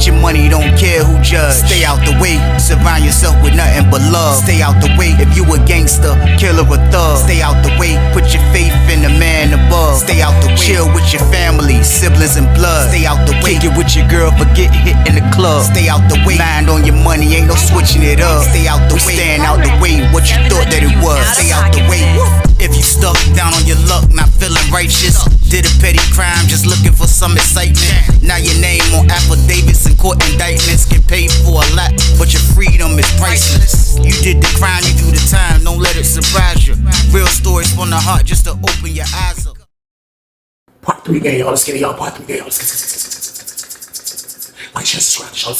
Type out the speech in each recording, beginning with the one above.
get your money, don't care who judge. Stay out the way, surround yourself with nothing but love. Stay out the way, if you a gangster, killer or thug. Stay out the way, put your faith in the man above. Stay out the way, chill with your family, siblings and blood. Stay out the way, kick it with your girl, forget hit in the club. Stay out the way, mind on your money, ain't no switching it up. Stay out the way, stand out the way, what you thought that it was. Stay out the way. If you stuck down on your luck, not feeling righteous, did a petty crime, just looking for some excitement. Now your name on affidavits and court indictments, get paid for a lot, but your freedom is priceless. You did the crime, you do the time, don't let it surprise you. Real stories from the heart, just to open your eyes up. Part 3 gang, y'all. Let's get it, y'all. Part 3 gang, y'all. Let's get it. Like, share, subscribe, y'all.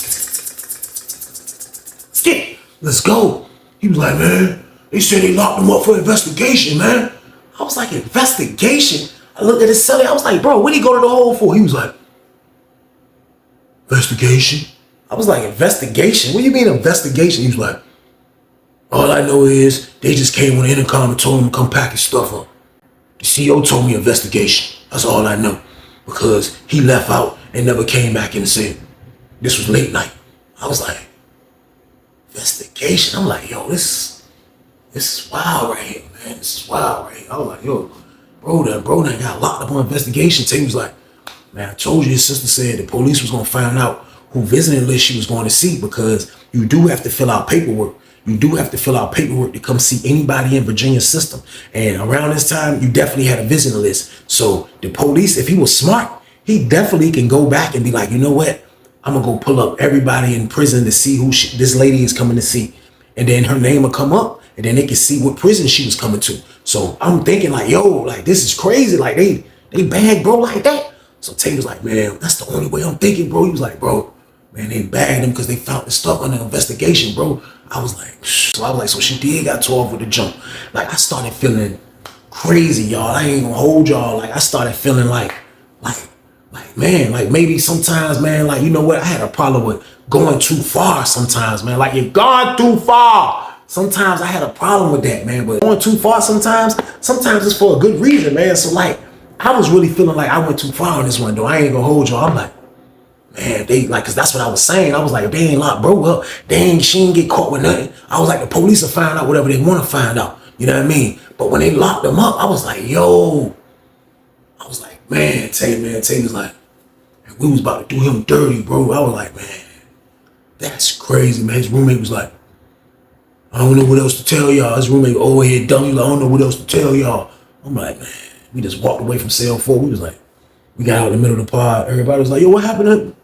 Let's get it. Let's go. He was like, man, they said they locked him up for investigation, man. I was like, investigation? I looked at his celly. I was like, bro, what'd he go to the hole for? He was like, investigation? I was like, investigation? What do you mean investigation? He was like, all I know is they just came on the intercom and told him to come pack his stuff up. The CEO told me investigation. That's all I know. Because he left out and never came back and said, this was late night. I was like, investigation? I'm like, yo, this is wild right here, man. This is wild right here. I was like, yo, bro that got locked up on investigation. He was like, man, I told you his sister said the police was going to find out who visiting list she was going to see, because you do have to fill out paperwork. You do have to fill out paperwork to come see anybody in Virginia's system. And around this time, you definitely had a visitor list. So the police, if he was smart, he definitely can go back and be like, you know what? I'm going to go pull up everybody in prison to see who this lady is coming to see. And then her name will come up, and then they can see what prison she was coming to. So I'm thinking like, yo, like, this is crazy. Like, they bagged bro like that. So Tay was like, man, that's the only way I'm thinking, bro. He was like, bro, man, they bagged him because they found the stuff under investigation, bro. I was like, so she did got 12 with the jump. Like, I started feeling crazy, y'all. I ain't gonna hold y'all. Like, I started feeling like, man, like maybe sometimes, man, like, you know what? I had a problem with going too far sometimes, man. Like, you've gone too far. Sometimes I had a problem with that, man. But going too far sometimes it's for a good reason, man. So, like, I was really feeling like I went too far on this one, though. I ain't gonna hold y'all. I'm like, man, they like, cause that's what I was saying. I was like, if they ain't locked bro up, she ain't get caught with nothing. I was like, the police will find out whatever they want to find out. You know what I mean? But when they locked them up, I was like, yo, man, Tay was like, we was about to do him dirty, bro. I was like, man, that's crazy, man. His roommate was like, I don't know what else to tell y'all. His roommate over here dumb. He was like, I don't know what else to tell y'all. I'm like, man, we just walked away from cell 4. We was like, we got out in the middle of the pod. Everybody was like, yo, what happened?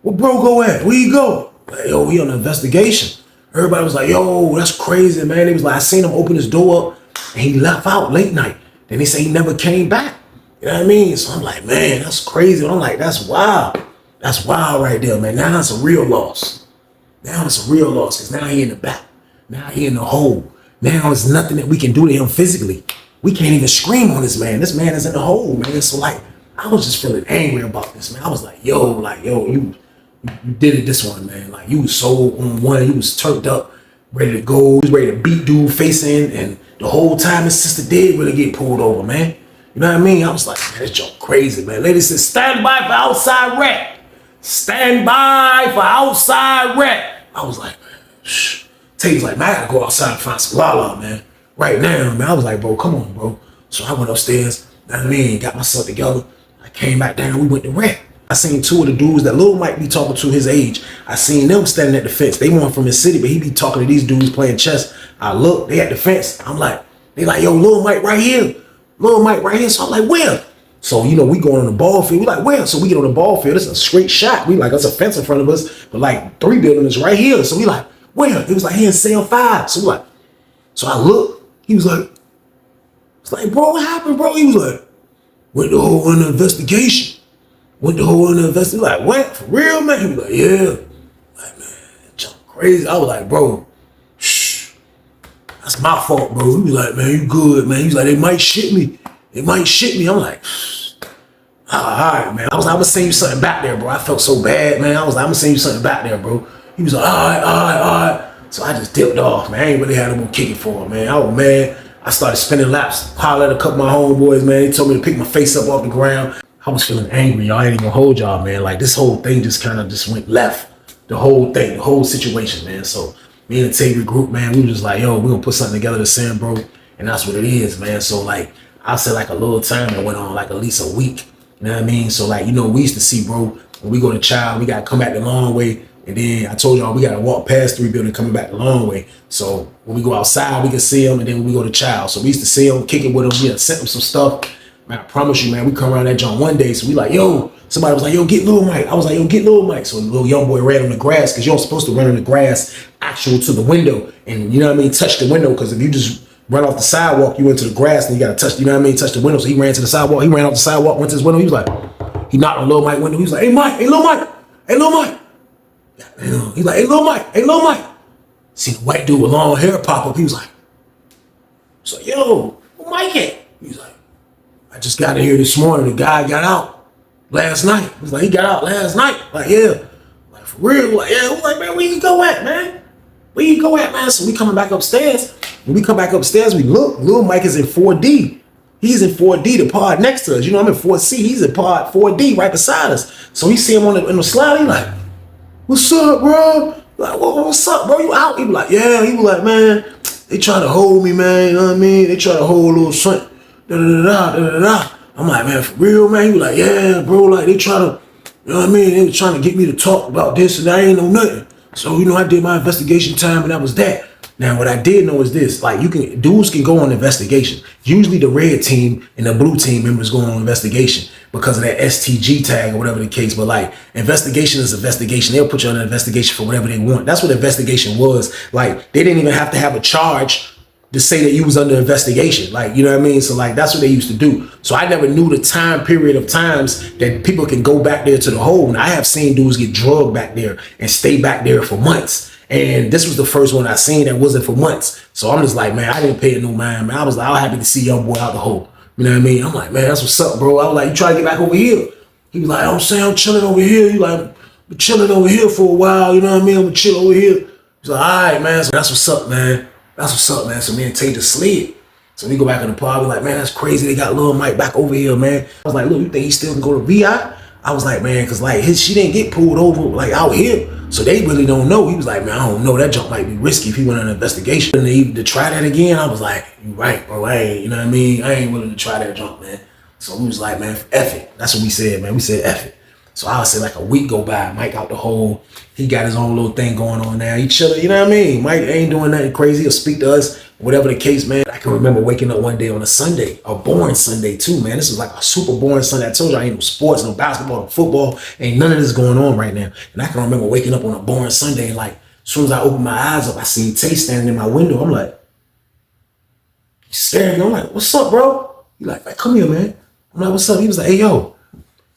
Where bro go at? Where you go? Like, yo, we on an investigation. Everybody was like, yo, that's crazy, man. They was like, I seen him open his door up and he left out late night. Then they say he never came back. You know what I mean? So I'm like, man, that's crazy. I'm like, that's wild. That's wild right there, man. Now it's a real loss. Now it's a real loss because now he in the back. Now he in the hole. Now there's nothing that we can do to him physically. We can't even scream on this man. This man is in the hole, man. So like, I was just feeling angry about this, man. I was like, yo, you did it this one, man. Like, you was so on one. You was turned up, ready to go. You was ready to beat dude face in. And the whole time his sister did really get pulled over, man. You know what I mean? I was like, man, this joke crazy, man. Lady said, stand by for outside rec. Stand by for outside rec. I was like, man, shh. Tay was like, man, I gotta go outside and find some la-la, man. Right now, man. I was like, bro, come on, bro. So I went upstairs, you know what I mean, got myself together. I came back down, we went to rec. I seen 2 of the dudes that Lil Mike be talking to his age. I seen them standing at the fence. They weren't from his city, but he be talking to these dudes playing chess. I look, they at the fence. I'm like, they like, yo, Lil Mike right here. Lil Mike right here. So I'm like, where? So, you know, we going on the ball field. We like, where? So we get on the ball field. It's a straight shot. We like, there's a fence in front of us, but like 3 buildings right here. So we like, where? It was like, here in cell 5. So we like, so I look. He was like, it's like, bro, what happened, bro? He was like, went the whole in the investigation. Like, what? For real, man? He was like, yeah. Like, man, that jump crazy. I was like, bro, shh. That's my fault, bro. He was like, man, you good, man. He was like, they might shit me. I'm like, all right, man. I was like, I'm gonna send you something back there, bro. I felt so bad, man. I was like, I'm gonna send you something back there, bro. He was like, all right. So I just dipped off, man. I ain't really had no more kicking for him, man. I was mad. I started spinning laps, hollered at a couple of my homeboys, man. They told me to pick my face up off the ground. I was feeling angry. Y'all ain't even gonna hold y'all, man. Like this whole thing just kind of just went left. The whole thing, the whole situation, man. So me and Tay group, man, we was just like, yo, we gonna put something together to send, bro. And that's what it is, man. So like, I said like a little time that went on like at least a week. You know what I mean? So like, you know, we used to see, bro, when we go to Child, we gotta come back the long way. And then I told y'all we gotta walk past 3 buildings coming back the long way. So when we go outside, we can see them. And then when we go to Child, so we used to see them, kick it with them. We had sent them some stuff. Man, I promise you, man, we come around that joint one day. So we like, yo, somebody was like, yo, get Lil Mike. I was like, yo, get Lil Mike. So the little young boy ran on the grass because you're supposed to run on the grass actual to the window. And you know what I mean? Touch the window, because if you just run off the sidewalk, you into the grass and you got to touch, you know what I mean? Touch the window. So he ran to the sidewalk. He ran off the sidewalk, went to his window. He was like, he knocked on Lil Mike's window. He was like, hey, Mike, hey, Lil Mike, hey, Lil Mike. He's like, hey, Lil Mike, hey, Lil Mike. See the white dude with long hair pop up. He was like, yo, where Mike at? He was like, I just got in here this morning. The guy got out last night. He was like, he got out last night. Like, yeah. Like, for real. Like, yeah. We're like, man, where you go at, man? Where you go at, man? So we coming back upstairs. When we come back upstairs, we look. Lil Mike is in 4D. He's in 4D, the pod next to us. You know, I'm in 4C. He's in pod 4D right beside us. So he see him in the slide. He like, what's up, bro? Like, what's up, bro? You out? He be like, yeah. He was like, man, they trying to hold me, man. You know what I mean? They trying to hold little son. I'm like, man, for real, man? He was like, yeah, bro, like they trying to, you know what I mean? They was trying to get me to talk about this and I ain't know nothing. So, you know, I did my investigation time and that was that. Now, what I did know is this, like dudes can go on investigation. Usually the red team and the blue team members go on investigation because of that STG tag or whatever the case. But like investigation is investigation. They'll put you on an investigation for whatever they want. That's what investigation was. Like they didn't even have to have a charge to say that you was under investigation. Like, you know what I mean? So like, that's what they used to do. So I never knew the time period of times that people can go back there to the hole. And I have seen dudes get drugged back there and stay back there for months. And this was the first one I seen that wasn't for months. So I'm just like, man, I didn't pay it no mind, man. I was happy to see young boy out the hole. You know what I mean? I'm like, man, that's what's up, bro. I was like, you try to get back over here? He was like, I'm saying I'm chilling over here. You like, I'm chilling over here for a while. You know what I mean? I'm gonna chill over here. He's like, all right, man. So that's what's up, man. That's what's up, man. So me and Tay just slid. So we go back in the pod. We're like, man, that's crazy. They got Lil Mike back over here, man. I was like, look, you think he still can go to VI? I was like, man, because like she didn't get pulled over like out here. So they really don't know. He was like, man, I don't know. That jump might be risky if he went on an investigation. And to try that again, I was like, you right, bro. I ain't, you know what I mean? I ain't willing to try that jump, man. So we was like, man, F it. That's what we said, man. We said F it. So I would say like a week go by, Mike out the hole. He got his own little thing going on now. He chilling, you know what I mean? Mike ain't doing nothing crazy. He'll speak to us, whatever the case, man. I can remember waking up one day on a Sunday, a boring Sunday too, man. This was like a super boring Sunday. I told you I ain't no sports, no basketball, no football. Ain't none of this going on right now. And I can remember waking up on a boring Sunday and like, as soon as I opened my eyes up, I seen Tay standing in my window. I'm like, he's staring at me. I'm like, what's up, bro? He like, man, come here, man. I'm like, what's up? He was like, hey, yo.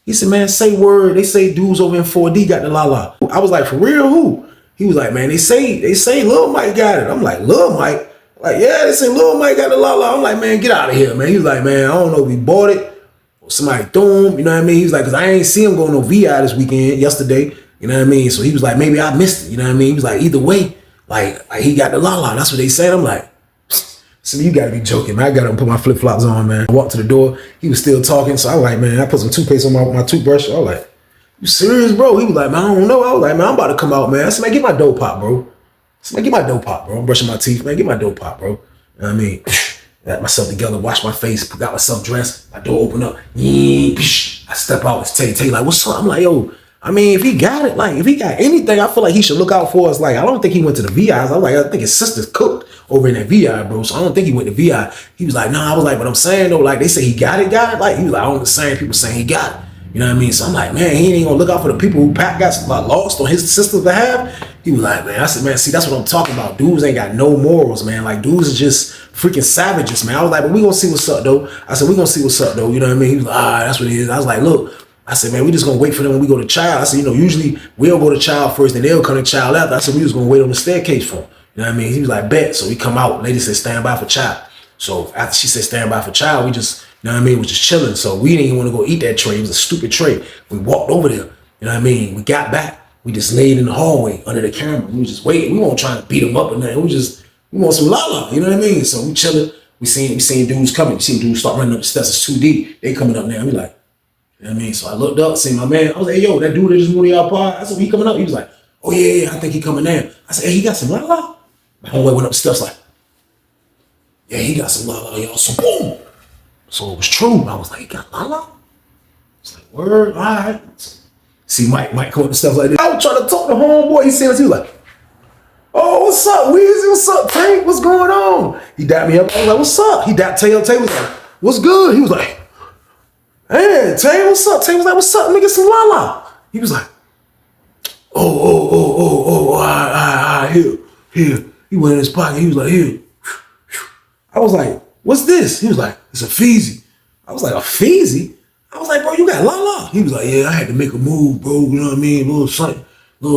He said, man, say word. They say dudes over in 4D got the la-la. I was like, for real, who? He was like, man, they say Lil Mike got it. I'm like, Lil Mike? Like, yeah, they say Lil Mike got the la-la. I'm like, man, get out of here, man. He was like, man, I don't know if we bought it or somebody threw him. You know what I mean? He was like, because I ain't see him going no VI this weekend, yesterday. You know what I mean? So he was like, maybe I missed it. You know what I mean? He was like, either way, like he got the la-la. That's what they said. I'm like, so you gotta be joking, man. I got to put my flip-flops on, man. I walked to the door. He was still talking. So I was like, man, I put some toothpaste on my toothbrush. I was like, you serious, bro? He was like, man, I don't know. I was like, man, I'm about to come out, man. I said, man, get my dope pop, bro. I said, man, get my dope pop, bro. I'm brushing my teeth, man. Get my dope pop, bro. You know what I mean? Got myself together, washed my face, got myself dressed. My door opened up. I step out. It's Tay like, what's up? I'm like, yo, I mean, if he got it, like, if he got anything, I feel like he should look out for us. Like, I don't think he went to the VIs. I was like, I think his sister's cooked over in that VI, bro. So I don't think he went to VI. He was like, nah, I was like, but I'm saying though, like, they say he got it. Like, he was like, I don't understand people saying he got it. You know what I mean? So I'm like, man, he ain't gonna look out for the people who Pat got lost on his sister's behalf. He was like, man, I said, man, see, that's what I'm talking about. Dudes ain't got no morals, man. Like, dudes are just freaking savages, man. I was like, but we gonna see what's up, though. I said, we gonna see what's up, though. You know what I mean? He was like, that's what it is. I was like, look, I said, man, we just gonna wait for them when we go to Child. I said, you know, usually we'll go to Child first, and they'll come to Child after. I said, we just gonna wait on the staircase for him. You know what I mean? He was like, bet. So we come out. Lady said, stand by for Child. So after she said stand by for Child, we just, you know what I mean, was just chilling. So we didn't even want to go eat that tray. It was a stupid tray. We walked over there. You know what I mean? We got back. We just laid in the hallway under the camera. We was just waiting. We weren't trying to beat them up or nothing. We want some la-la. You know what I mean? So we chilling. We seen dudes coming. We seen dudes start running up the steps. It's too deep. They coming up now. We like, You know what I mean? So I looked up, seen my man. I was like, hey, yo, that dude that just moved to y'all pod. I said, he coming up? He was like, oh, yeah, I think he coming down. I said, hey, he got some la-la? My homeboy went upstairs like, yeah, he got some la-la, y'all. So boom. So it was true. I was like, he got la-la? It's like, word, all right. See Mike come up and stuff like this. I was trying to talk to homeboy. He said, he was like, oh, what's up, Weezy? What's up, Tank? What's going on? He dapped me up. I was like, what's up? He dapped Tay up. Tay was like, what's good? He was like, hey, Tay, what's up? Tay was like, what's up? Let me get some la-la. He was like, all right, here. He went in his pocket. He was like, here. I was like, what's this? He was like, it's a Feezy. I was like, a Feezy? I was like, bro, you got la-la? He was like, yeah, I had to make a move, bro. You know what I mean? A little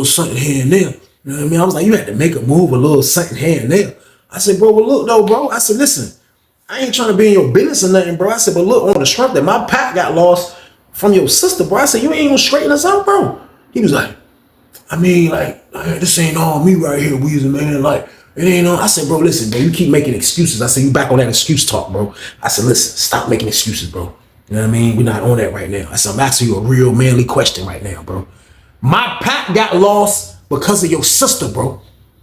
something here and there. You know what I mean? I was like, you had to make a move, a little something here and there. I said, bro, well, look, though, bro. I said, listen, I ain't trying to be in your business or nothing, bro. I said, but look, on the strength that my pack got lost from your sister, bro. I said, you ain't gonna straighten us out, bro. He was like, I mean, like, this ain't all me right here, Weezy, man. Like, it ain't all. I said, bro, listen, bro, you keep making excuses. I said, you back on that excuse talk, bro. I said, listen, stop making excuses, bro. You know what I mean? We're not on that right now. I said, I'm asking you a real manly question right now, bro. My pack got lost because of your sister, bro.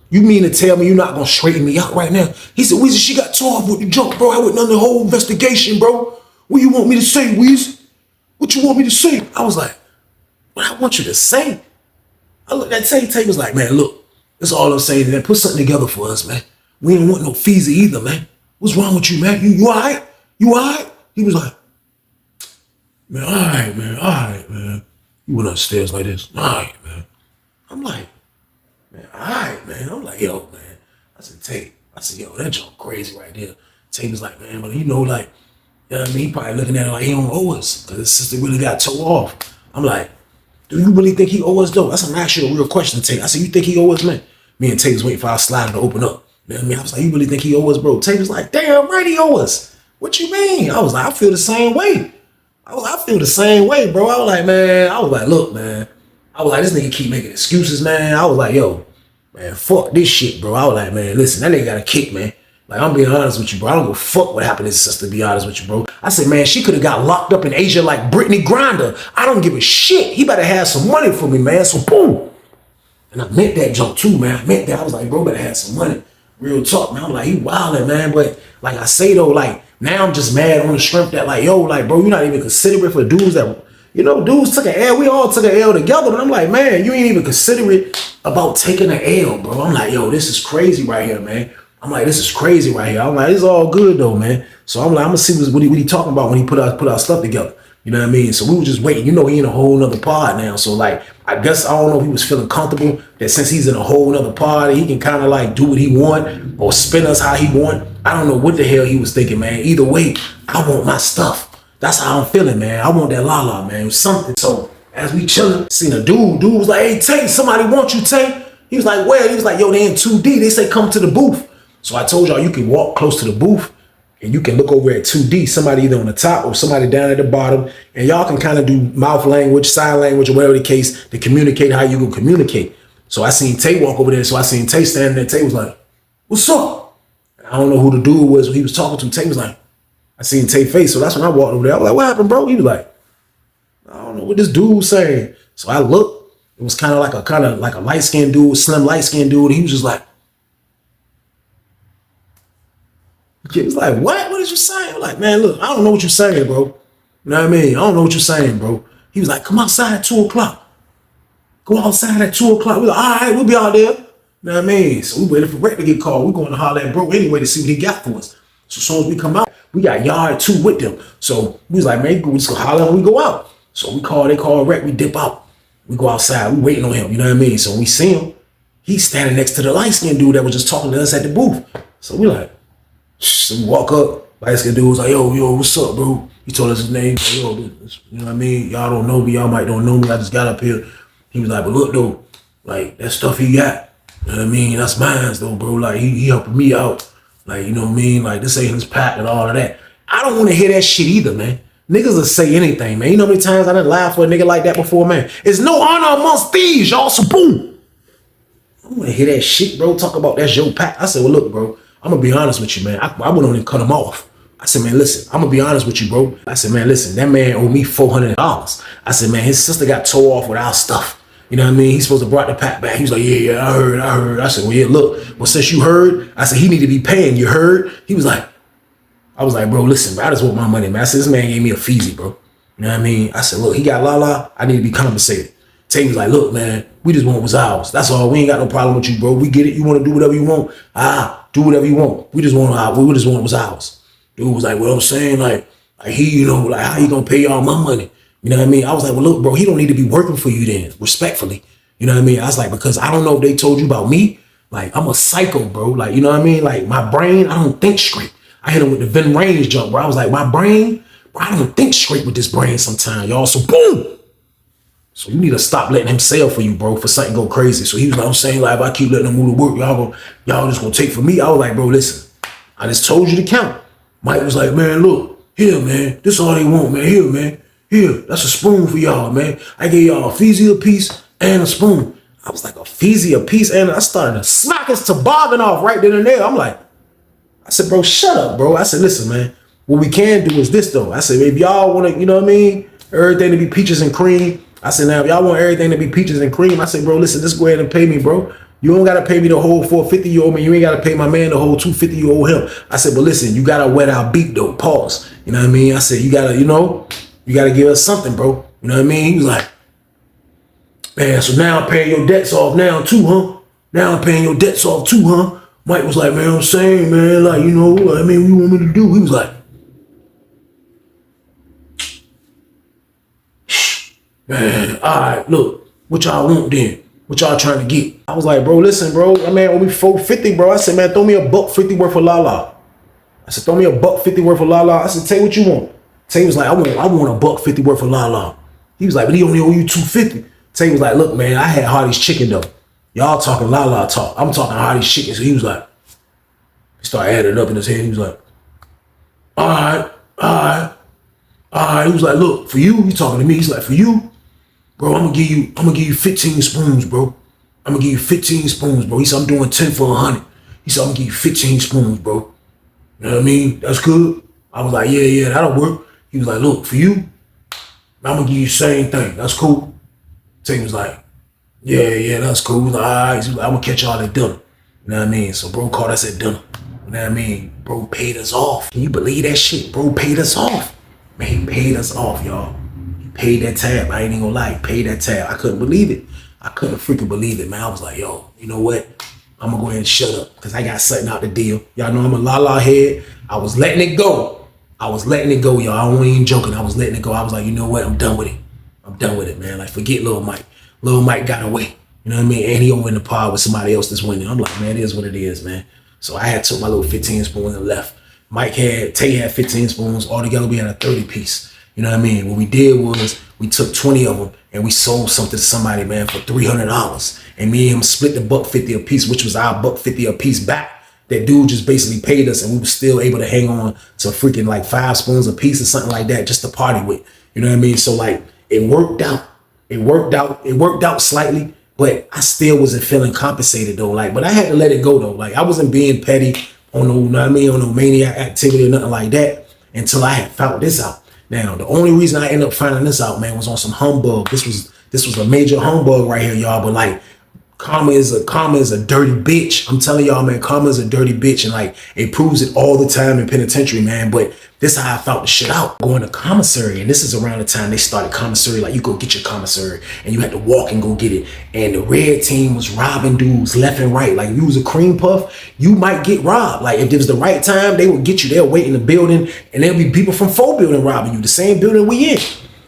You mean to tell me you're not gonna straighten me out right now? He said, Weezy, she got tore up with the junk, bro. I went on the whole investigation, bro. What you want me to say, Weezy? What you want me to say? I was like, what I want you to say? I looked at Tay. Tay was like, man, look, that's all I'm saying, man. Put something together for us, man. We ain't want no Feezy either, man. What's wrong with you, man? You all right? You all right? He was like, man, all right, man. He went upstairs like this. All right, man. I'm like, man, all right, man. I'm like, yo, man. I said, Tay. I said, yo, that junk crazy right there. Tay was like, man, but you know, like, you know what I mean? He probably looking at it like he don't owe us because his sister really got tore off. I'm like, do you really think he owe us, though? That's I'm asking you a real question, Tay. I said, you think he owe us, man? Me and Tay was waiting for our slider to open up. You know what I mean? I was like, you really think he owe us, bro? Tay was like, damn right he owe us. What you mean? I was like, I feel the same way. I feel the same way, bro. I was like, man, look, man. I was like, this nigga keep making excuses, man. I was like, yo, man, fuck this shit, bro. I was like, man, listen, that nigga got a kick, man. Like, I'm being honest with you, bro. I don't give a fuck what happened to his sister, to be honest with you, bro. I said, man, she could have got locked up in Asia like Brittany Grinder. I don't give a shit. He better have some money for me, man. So, boom. And I meant that junk, too, man. I meant that. I was like, bro, better have some money. Real talk, man. I'm like, he wildin', man. But, like I say, though, like, now I'm just mad on the strength that, like, yo, like, bro, you're not even considerate for dudes that, you know, dudes took an L. We all took an L together. But I'm like, man, you ain't even considerate about taking an L, bro. I'm like, yo, this is crazy right here, man. I'm like, this is crazy right here. I'm like, it's all good though, man. So I'm like, I'm gonna see what he talking about when he put our stuff together. You know what I mean? So we were just waiting. You know, he in a whole nother pod now. So like, I guess I don't know if he was feeling comfortable that since he's in a whole nother pod, he can kind of like do what he want or spin us how he want. I don't know what the hell he was thinking, man. Either way, I want my stuff. That's how I'm feeling, man. I want that la-la, man. It was something. So as we chilling, seen a dude was like, hey, Tank, somebody want you, Tank. He was like, well, he was like, yo, they in 2D. They say come to the booth. So I told y'all you can walk close to the booth and you can look over at 2D, somebody either on the top or somebody down at the bottom, and y'all can kind of do mouth language, sign language, or whatever the case to communicate how you gonna communicate. So I seen Tay walk over there, so I seen Tay standing there. Tay was like, what's up? And I don't know who the dude was he was talking to. Tay was like, I seen Tay face, so that's when I walked over there. I was like, what happened, bro? He was like, I don't know what this dude was saying. So I looked, it was kind of like a light-skinned dude, slim light-skinned dude, and he was just like, he was like, what? What is you saying? I'm like, man, look, I don't know what you're saying, bro. You know what I mean? I don't know what you're saying, bro. He was like, come outside at 2 o'clock. Go outside at 2 o'clock. We're like, all right, we'll be out there. You know what I mean? So we waited for Rick to get called. We're going to holler at bro anyway to see what he got for us. So as soon as we come out, we got yard 2 with them. So we was like, man, we just go holler when we go out. So they call Rick, we dip out. We go outside, we waiting on him, you know what I mean? So when we see him, he's standing next to the light-skinned dude that was just talking to us at the booth. So we like, so we walk up, light-skinned dude was like, yo, what's up, bro? He told us his name. Like, yo, you know what I mean? Y'all don't know me, y'all might don't know me. I just got up here. He was like, but look though, like that stuff he got, you know what I mean? That's mine though, bro. Like he helping me out. Like, you know what I mean? Like this ain't his pack and all of that. I don't want to hear that shit either, man. Niggas will say anything, man. You know how many times I done laughed for a nigga like that before, man? It's no honor amongst thieves, y'all. So boom. I don't want to hear that shit, bro. Talk about that's your pack. I said, well, look, bro, I'm gonna be honest with you, man. I went on and cut him off. I said, man, listen, I'm gonna be honest with you, bro. I said, man, listen, that man owed me $400. I said, man, his sister got tore off with our stuff. You know what I mean? He's supposed to brought the pack back. He was like, yeah, I heard. I said, well, yeah, look, well, since you heard, I said, he need to be paying. You heard? He was like, I was like, bro, listen, bro, I just want my money, man. I said, this man gave me a feezy, bro. You know what I mean? I said, look, he got Lala. I need to be compensated. Tay was like, look, man, we just want what's ours. That's all. We ain't got no problem with you, bro. We get it. You want to do whatever you want. Do whatever you want. We just want what's ours. Dude was like, well, I'm saying, like he, you know, like, how you gonna pay y'all my money? You know what I mean? I was like, well, look, bro, he don't need to be working for you then, respectfully. You know what I mean? I was like, because I don't know if they told you about me. Like, I'm a psycho, bro. Like, you know what I mean? Like, my brain, I don't think straight. I hit him with the Vin Range jump, bro. I was like, my brain, bro, I don't think straight with this brain sometimes, y'all. So, boom. So you need to stop letting him sell for you, bro, for something go crazy. So he was like, I'm saying, like, if I keep letting him move to work, y'all just gonna take from me. I was like, bro, listen, I just told you to count. Mike was like, man, look, here, man, this all they want, man. Here, man, here, that's a spoon for y'all, man. I gave y'all a feezy a piece and a spoon. I was like, a feezy a piece, and I started to smack his toboggan off right then and there. I'm like, I said, bro, shut up, bro. I said, listen, man, what we can do is this, though. I said, if y'all want to, you know what I mean, everything to be peaches and cream. I said, now, if y'all want everything to be peaches and cream, I said, bro, listen, just go ahead and pay me, bro. You don't got to pay me the whole $450 you owe me. You ain't got to pay my man the whole $250 you owe him. I said, but listen, you got to wet our beat, though. Pause. You know what I mean? I said, you got to, you know, you got to give us something, bro. You know what I mean? He was like, man, so now I'm paying your debts off now, too, huh? Now I'm paying your debts off, too, huh? Mike was like, man, I'm saying, man, like, you know, I mean, what you want me to do? He was like, man, all right, look, what y'all want then? What y'all trying to get? I was like, bro, listen, bro, that man owe me $450, bro. I said, man, throw me $150 worth of Lala. I said, throw me $150 worth of Lala. I said, Tay, what you want? Tay was like, I want $150 worth of Lala. He was like, but he only owe you $250. Tay was like, look, man, I had Hardy's chicken though. Y'all talking Lala talk. I'm talking Hardy's chicken. So he was like, he started adding it up in his head. He was like, all right. He was like, look, for you, he talking to me. He's like, for you, bro, I'm gonna give you 15 spoons, bro. I'm gonna give you 15 spoons, bro. He said, I'm doing 10 for 100. He said, I'm gonna give you 15 spoons, bro. You know what I mean? That's good. I was like, yeah, that'll work. He was like, look, for you, I'm gonna give you the same thing. That's cool. Tay was like, yeah, that's cool. He was like, all right. He was like, I'm gonna catch y'all at dinner. You know what I mean? So bro called us at dinner. You know what I mean? Bro paid us off. Can you believe that shit? Bro paid us off. Man, he paid us off, y'all. He paid that tab. I ain't even gonna lie. He paid that tab. I couldn't believe it. I couldn't freaking believe it, man. I was like, yo, you know what? I'm gonna go ahead and shut up because I got something out the deal. Y'all know I'm a la head. I was letting it go. Y'all. I wasn't even joking. I was letting it go. I was like, you know what? I'm done with it, man. Like, forget Lil Mike. Lil Mike got away. You know what I mean? And he over in the pod with somebody else that's winning. I'm like, man, it is what it is, man. So I had took my little 15 spoons and left. Tay had 15 spoons. All together, we had a 30 piece. You know what I mean? What we did was we took 20 of them and we sold something to somebody, man, for $300. And me and him split the $150 a piece, which was our $150 a piece back. That dude just basically paid us and we were still able to hang on to freaking like 5 spoons a piece or something like that just to party with. You know what I mean? So like it worked out. It worked out slightly, but I still wasn't feeling compensated though. Like, but I had to let it go though. Like I wasn't being petty on no, you know what I mean, on no maniac activity or nothing like that until I had found this out. Now, the only reason I ended up finding this out, man, was on some humbug. This was a major humbug right here, y'all. But like, karma is a dirty bitch. I'm telling y'all, man, karma is a dirty bitch, and like it proves it all the time in penitentiary, man. But this is how I found the shit out. Going to commissary, and this is around the time they started commissary. Like you go get your commissary, and you had to walk and go get it. And the red team was robbing dudes left and right. Like if you was a cream puff, you might get robbed. Like if it was the right time, they would get you. They'll wait in the building, and there'll be people from 4 building robbing you, the same building we in.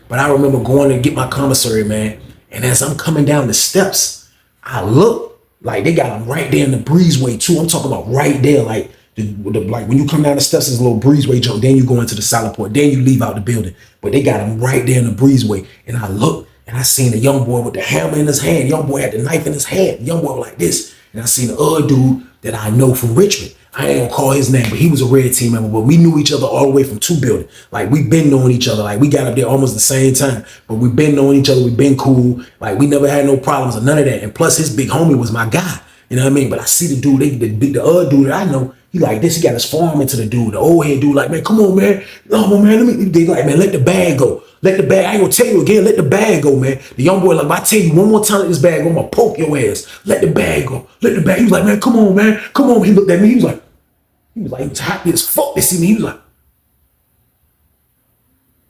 But I remember going to get my commissary, man. And as I'm coming down the steps, I look like they got them right there in the breezeway too. I'm talking about right there, like like when you come down the steps, there's a little breezeway jump. Then you go into the salad port. Then you leave out the building. But they got them right there in the breezeway. And I look and I seen the young boy with the hammer in his hand. Young boy had the knife in his hand. Young boy was like this. And I seen the other dude that I know from Richmond. I ain't gonna call his name, but he was a red team member. But we knew each other all the way from 2 building. Like we been knowing each other. Like we got up there almost the same time. But we been knowing each other. We been cool. Like we never had no problems or none of that. And plus his big homie was my guy. You know what I mean? But I see the dude, the other dude that I know, he like this, he got his farm into the dude. The old head dude like, man, come on, man. No, man, they like, man, let the bag go. Let the bag, I ain't gonna tell you again, let the bag go, man. The young boy like, if I tell you one more time, let this bag go, I'm gonna poke your ass. Let the bag go. Let the bag. He was like, man, come on, man. Come on. He looked at me, he was happy as fuck to see me. He was like,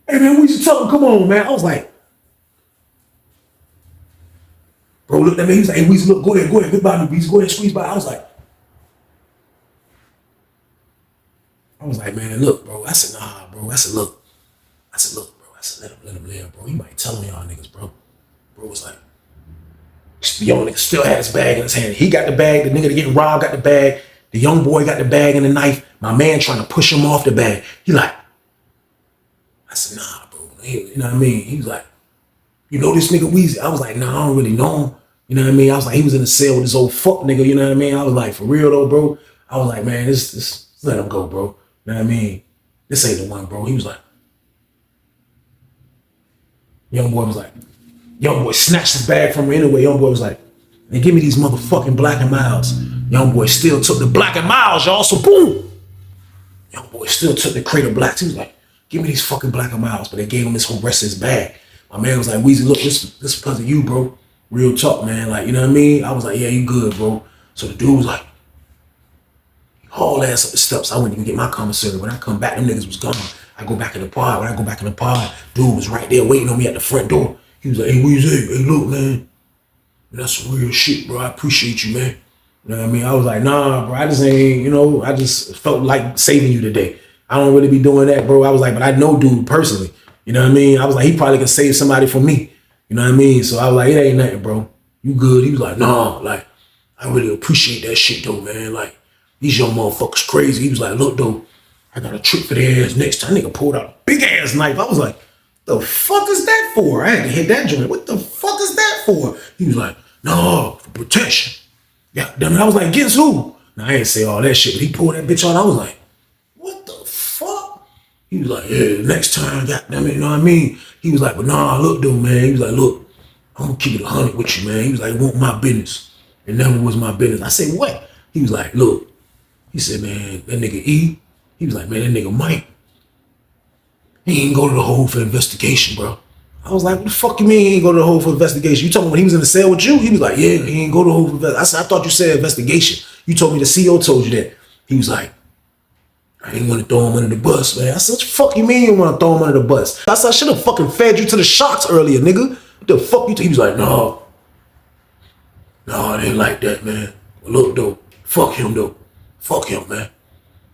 hey, man, we should tell him, come on, man. I was like, bro, looked at me, he was like, hey, Weezy, look, go ahead, goodbye, Weezy, go ahead, squeeze by. I was like, man, look, bro. I said, nah, bro. I said, look, bro. I said, let him live, bro. He might tell on y'all niggas, bro. Bro was like, the young nigga still had his bag in his hand. He got the bag, the nigga that getting robbed got the bag, the young boy got the bag and the knife. My man trying to push him off the bag. He like, I said, nah, bro. You know what I mean? He was like, you know this nigga Weezy? I was like, nah, I don't really know him. You know what I mean? I was like, he was in the cell with this old fuck nigga, you know what I mean? I was like, for real though, bro. I was like, man, this let him go, bro. You know what I mean? This ain't the one, bro. He was like, young boy snatched his bag from her anyway. Young boy was like, man, give me these motherfucking Black and Miles. Young boy still took the Black and Miles, y'all, so boom. Young boy still took the crate of blacks. He was like, give me these fucking Black and Miles. But they gave him this whole rest of his bag. My man was like, Weezy, look, this because of you, bro. Real talk, man. Like, you know what I mean? I was like, yeah, you good, bro. So the dude was like, haul ass up the steps. I went to get my commissary. When I come back, them niggas was gone. I go back in the pod. When I go back in the pod, dude was right there waiting on me at the front door. He was like, hey, Weezy, hey, look, man. That's some real shit, bro. I appreciate you, man. You know what I mean? I was like, nah, bro. I just ain't, you know, I just felt like saving you today. I don't really be doing that, bro. I was like, but I know dude personally. You know what I mean? I was like, he probably could save somebody from me. You know what I mean? So I was like, it ain't nothing, bro. You good? He was like, nah, like, I really appreciate that shit, though, man. Like, these young motherfuckers crazy. He was like, look, though, I got a trick for their ass next time. Nigga pulled out a big ass knife. I was like, the fuck is that for? I had to hit that joint. What the fuck is that for? He was like, no, for protection. Yeah, damn it. I was like, against who? Now, I ain't say all that shit, but he pulled that bitch out. I was like, what the fuck? He was like, yeah, next time, goddamn it, you know what I mean? He was like, but nah, look, though, man. He was like, look, I'm gonna keep it 100 with you, man. He was like, it wasn't my business. It never was my business. I said, what? He was like, look. He said, man, that nigga E, he was like, man, that nigga Mike, he ain't go to the hole for investigation, bro. I was like, what the fuck you mean he ain't go to the hole for investigation? You talking about when he was in the cell with you? He was like, yeah, he ain't go to the hole for investigation. I said, I thought you said investigation. You told me the CO told you that. He was like, I ain't want to throw him under the bus, man. I said, what the fuck you mean you want to throw him under the bus? I said, I should have fucking fed you to the sharks earlier, nigga. What the fuck you He was like, no, it ain't like that, man. But look, though, fuck him, though. Fuck him, man.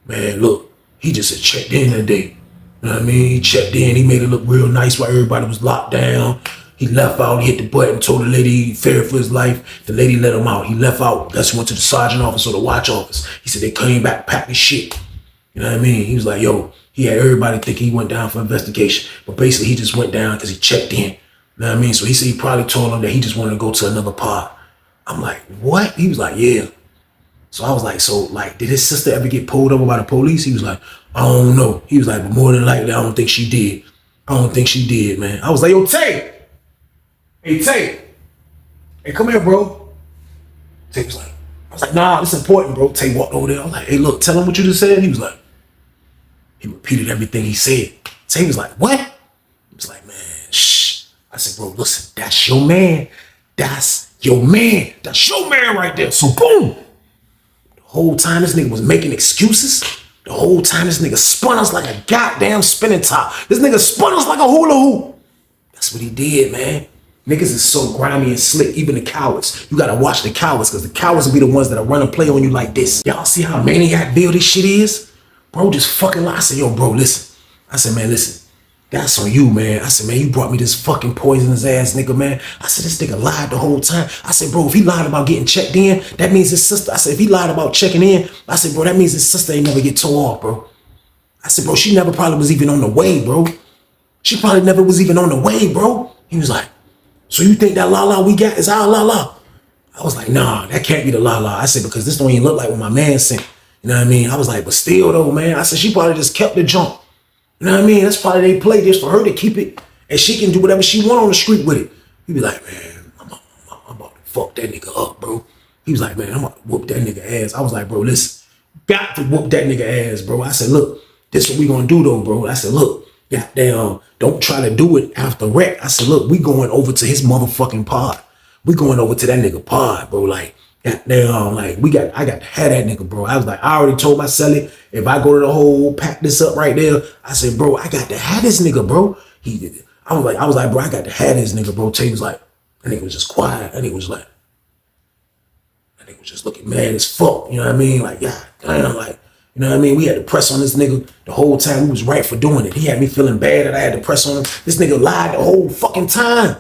Man, look, he just had checked in that day. You know what I mean? He checked in. He made it look real nice while everybody was locked down. He left out. He hit the button, told the lady he feared for his life. The lady let him out. He left out. That's when went to the sergeant office or the watch office. He said they came back packing shit. You know what I mean? He was like, yo, he had everybody thinking he went down for investigation. But basically, he just went down because he checked in. You know what I mean? So he said he probably told him that he just wanted to go to another pod. I'm like, what? He was like, yeah. So I was like, so like, did his sister ever get pulled over by the police? He was like, I don't know. He was like, but more than likely, I don't think she did. I don't think she did, man. I was like, yo, Tay. Hey, Tay. Hey, come here, bro. Tay was like, I was like, nah, this is important, bro. Tay walked over there. I was like, hey, look, tell him what you just said. He was like, he repeated everything he said. Tay was like, what? He was like, man, shh. I said, bro, listen, that's your man. That's your man. That's your man right there. So boom. The whole time this nigga was making excuses. The whole time this nigga spun us like a goddamn spinning top. This nigga spun us like a hula hoop. That's what he did, man. Niggas is so grimy and slick, even the cowards. You gotta watch the cowards, because the cowards will be the ones that'll run and play on you like this. Y'all see how maniacville this shit is? Bro, just fucking lie. I said, yo, bro, listen. I said, man, listen. That's on you, man. I said, man, you brought me this fucking poisonous ass nigga, man. I said, this nigga lied the whole time. I said, bro, if he lied about getting checked in, that means his sister. I said, if he lied about checking in, I said, bro, that means his sister ain't never get tore off, bro. I said, bro, she never probably was even on the way, bro. She probably never was even on the way, bro. He was like, so you think that la-la we got is our la-la? I was like, nah, that can't be the la-la. I said, because this don't even look like what my man sent. You know what I mean? I was like, but still though, man. I said, she probably just kept the junk. You know what I mean? That's probably they play this for her to keep it, and she can do whatever she want on the street with it. You be like, man, I'm about to fuck that nigga up, bro. He was like, man, I'm gonna whoop that nigga ass. I was like, bro, listen, got to whoop that nigga ass, bro. I said, look, this what we gonna do though, bro. I said, look, goddamn, don't try to do it after rec. I said, look, we going over to his motherfucking pod. We going over to that nigga pod, bro. Like, goddamn, like I got to have that nigga, bro. I was like, I already told my celly, if I go to the hole, pack this up right there. I said, bro, I got to have this nigga, bro. I was like, bro, I got to have this nigga, bro. Tay was like, that nigga was just quiet. That nigga was like, that nigga was just looking mad as fuck. You know what I mean? Like, yeah, damn, like, you know what I mean? We had to press on this nigga the whole time. We was right for doing it. He had me feeling bad that I had to press on him. This nigga lied the whole fucking time.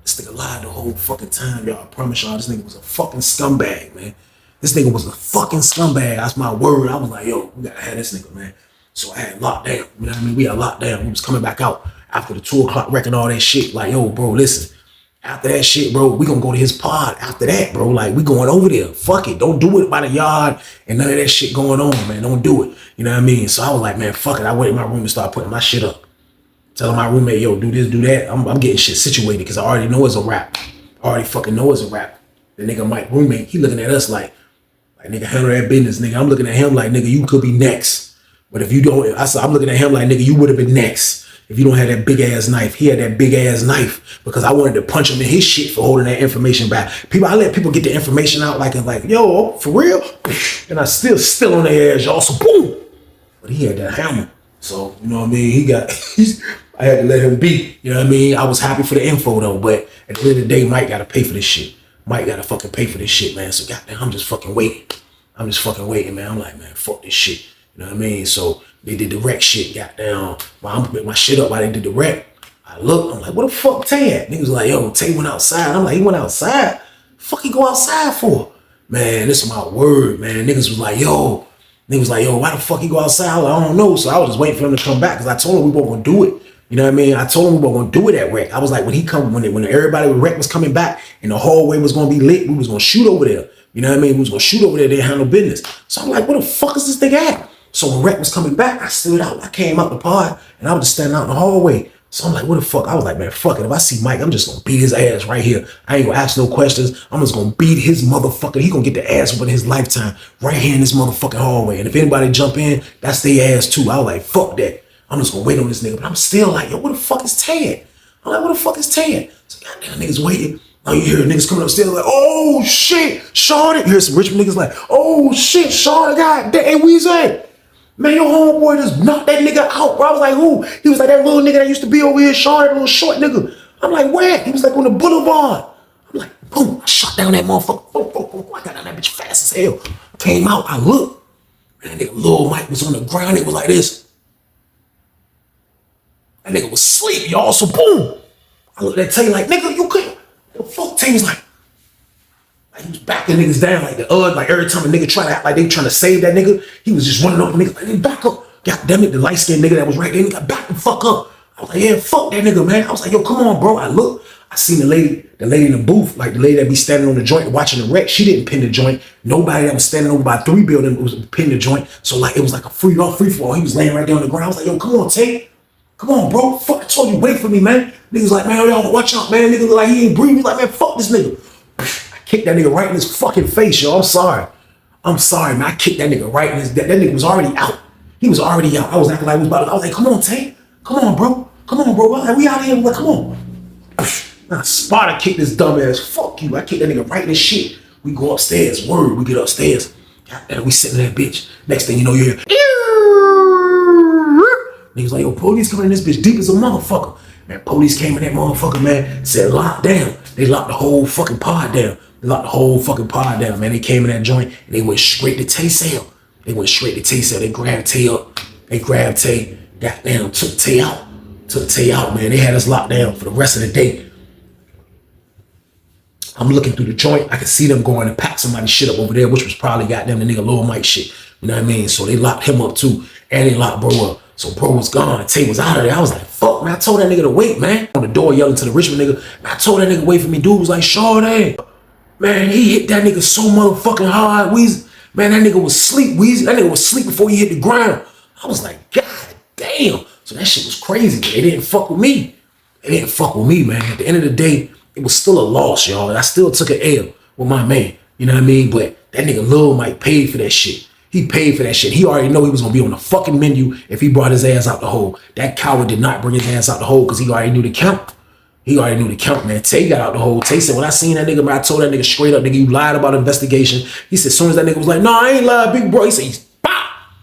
This nigga lied the whole fucking time, y'all. I promise y'all, this nigga was a fucking scumbag, man. This nigga was a fucking scumbag. That's my word. I was like, yo, we gotta have this nigga, man. So I had locked down. You know what I mean? We had locked down. We was coming back out after the 2 o'clock wreck and all that shit. Like, yo, bro, listen. After that shit, bro, we gonna go to his pod. After that, bro, like, we going over there. Fuck it. Don't do it by the yard and none of that shit going on, man. Don't do it. You know what I mean? So I was like, man, fuck it. I went in my room and started putting my shit up. Telling my roommate, yo, do this, do that. I'm getting shit situated because I already know it's a rap. I already fucking know it's a rap. The nigga, my roommate, he looking at us like nigga, handle that business, nigga. I'm looking at him like, nigga, you could be next. But if you don't, I'm looking at him like, nigga, you would have been next if you don't have that big ass knife. He had that big ass knife because I wanted to punch him in his shit for holding that information back. I let people get the information out like, yo, for real? And I still on their ass, y'all. So boom. But he had that hammer. So, you know what I mean? I had to let him be. You know what I mean? I was happy for the info though, but at the end of the day, Mike gotta pay for this shit. Mike gotta fucking pay for this shit, man. So goddamn, I'm just fucking waiting. Man. I'm like, man, fuck this shit. You know what I mean? So they did the wreck shit, goddamn. While I'm putting my shit up while they did the wreck, I look, I'm like, what the fuck Tay at? Niggas like, yo, Tay went outside. I'm like, he went outside? Fuck he go outside for? Man, this is my word, man. Niggas was like, yo, why the fuck he go outside? I don't know. So I was just waiting for him to come back because I told him we weren't gonna do it. You know what I mean? I told him we weren't gonna do it at rec. I was like, when everybody with rec was coming back and the hallway was gonna be lit, we was gonna shoot over there. You know what I mean? We was gonna shoot over there, they handle business. So I'm like, where the fuck is this nigga at? So when rec was coming back, I stood out. I came out the pod and I was just standing out in the hallway. So I'm like, what the fuck? I was like, man, fuck it. If I see Mike, I'm just gonna beat his ass right here. I ain't gonna ask no questions. I'm just gonna beat his motherfucker. He gonna get the ass whooping his lifetime right here in this motherfucking hallway. And if anybody jump in, that's their ass too. I was like, fuck that. I'm just gonna wait on this nigga. But I'm still like, yo, what the fuck is Tad? I'm like, what the fuck is Tad? So goddamn niggas waiting. Now you hear niggas coming upstairs like, oh shit, Shawty. You hear some Richmond niggas like, oh shit, Shawty, goddamn, Weezy. Man, your homeboy just knocked that nigga out, bro. I was like, who? He was like, that little nigga that used to be over here, Shawty, little short nigga. I'm like, where? He was like, on the boulevard. I'm like, boom, I shot down that motherfucker. Boom, boom, boom. I got down that bitch fast as hell. Came out, I looked. Man, that nigga Lil Mike was on the ground. It was like this. That nigga was asleep, y'all. So boom. I looked at Tay like, nigga, you couldn't. The fuck Tay was like he was backing niggas down like every time a nigga try to act like they trying to save that nigga, he was just running up niggas like, hey, back up. God damn it, the light skinned nigga that was right there, nigga, back the fuck up. I was like, yeah, fuck that nigga, man. I was like, yo, come on, bro. I look, I seen the lady in the booth, like the lady that be standing on the joint watching the wreck. She didn't pin the joint. Nobody that was standing over by 3 building was pinned the joint. So like it was like a free for all. He was laying right there on the ground. I was like, yo, come on, Tay. Come on, bro. Fuck, I told you, wait for me, man. Niggas like, man, y'all watch out, man. Nigga look like he ain't breathing. He's like, man, fuck this nigga. I kicked that nigga right in his fucking face, yo. I'm sorry, man. I kicked that nigga right in his. That nigga was already out. He was already out. I was acting like we was about to. I was like, come on, Tay. Come on, bro. Come on, bro. Like, we out here. Like, come on. I Sparta kicked this dumbass. Fuck you. I kicked that nigga right in his shit. We go upstairs. Word. We get upstairs. And we sitting in that bitch. Next thing you know, you hear. Niggas like, yo, police coming in this bitch deep as a motherfucker. Man, police came in that motherfucker, man, said lock down. They locked the whole fucking pod down. Man. They came in that joint and they went straight to Tay cell. They grabbed Tay up. They grabbed Tay. Goddamn, took Tay out, man. They had us locked down for the rest of the day. I'm looking through the joint. I could see them going to pack somebody's shit up over there, which was probably goddamn the nigga Lil Mike shit. You know what I mean? So they locked him up too. And they locked bro up. So bro was gone. Tay was out of there. I was like, fuck, man. I told that nigga to wait, man. On the door yelling to the Richmond nigga. Man, I told that nigga wait for me. Dude was like, Shawty. Man, he hit that nigga so motherfucking hard. Man, that nigga was asleep. That nigga was asleep before he hit the ground. I was like, God damn. So that shit was crazy. They didn't fuck with me. Man. At the end of the day, it was still a loss, y'all. I still took an L with my man. You know what I mean? But that nigga Lil Mike paid for that shit. He paid for that shit. He already know he was gonna be on the fucking menu if he brought his ass out the hole. That coward did not bring his ass out the hole because he already knew the count. He already knew the count, man. Tay got out the hole. Tay said, when I seen that nigga, man, I told that nigga straight up, nigga, you lied about investigation. He said, as soon as that nigga was like, no, I ain't lied, big bro. He said, he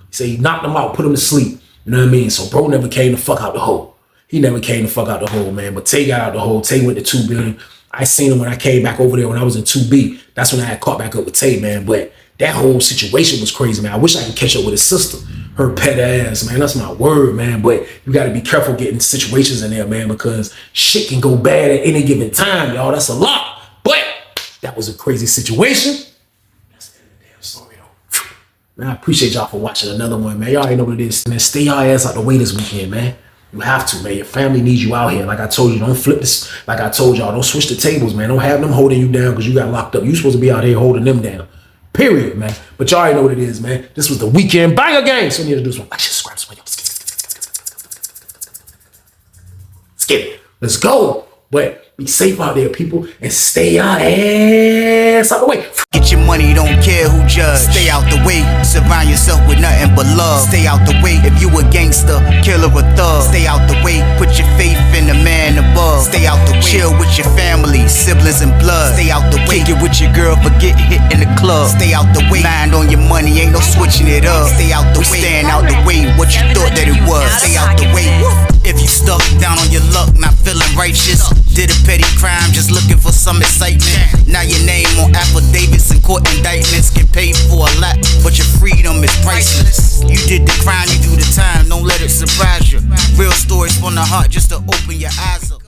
said he knocked him out, put him to sleep. You know what I mean? So bro never came the fuck out the hole. He never came the fuck out the hole, man. But Tay got out the hole. Tay went to 2 building. I seen him when I came back over there when I was in 2B. That's when I had caught back up with Tay, man. But that whole situation was crazy, man. I wish I could catch up with his sister. Her pet ass, man. That's my word, man. But you got to be careful getting situations in there, man, because shit can go bad at any given time, y'all. That's a lot. But that was a crazy situation. That's the damn story, though. Man, I appreciate y'all for watching another one, man. Y'all already know what it is, man. Stay y'all ass out the way this weekend, man. You have to, man. Your family needs you out here. Like I told you, don't flip this. Like I told y'all, don't switch the tables, man. Don't have them holding you down because you got locked up. You supposed to be out here holding them down. Period, man. But y'all already know what it is, man. This was the weekend banger game. So we need to do this one. Like, subscribe, let's get it. Let's go. But be safe out there, people, and stay your ass out the way. Get your money, don't care who judge. Stay out the way, surround yourself with nothing but love. Stay out the way if you a gangster, killer or thug. Stay out the way, put your faith in the man above. Stay out the way, chill with your family, siblings and blood. Stay out the way, kick it with your girl, forget hit in the club. Stay out the way, mind on your money, ain't no switching it up. Stay out the way, stand out the way, what you thought that it was. Stay out the way, if you stuck down on your luck, not feeling righteous. Did a petty crime, just looking for some excitement. Now your name on affidavits and court indictments. Get paid for a lot, but your freedom is priceless. You did the crime, you do the time, don't let it surprise you. Real stories from the heart, just to open your eyes up.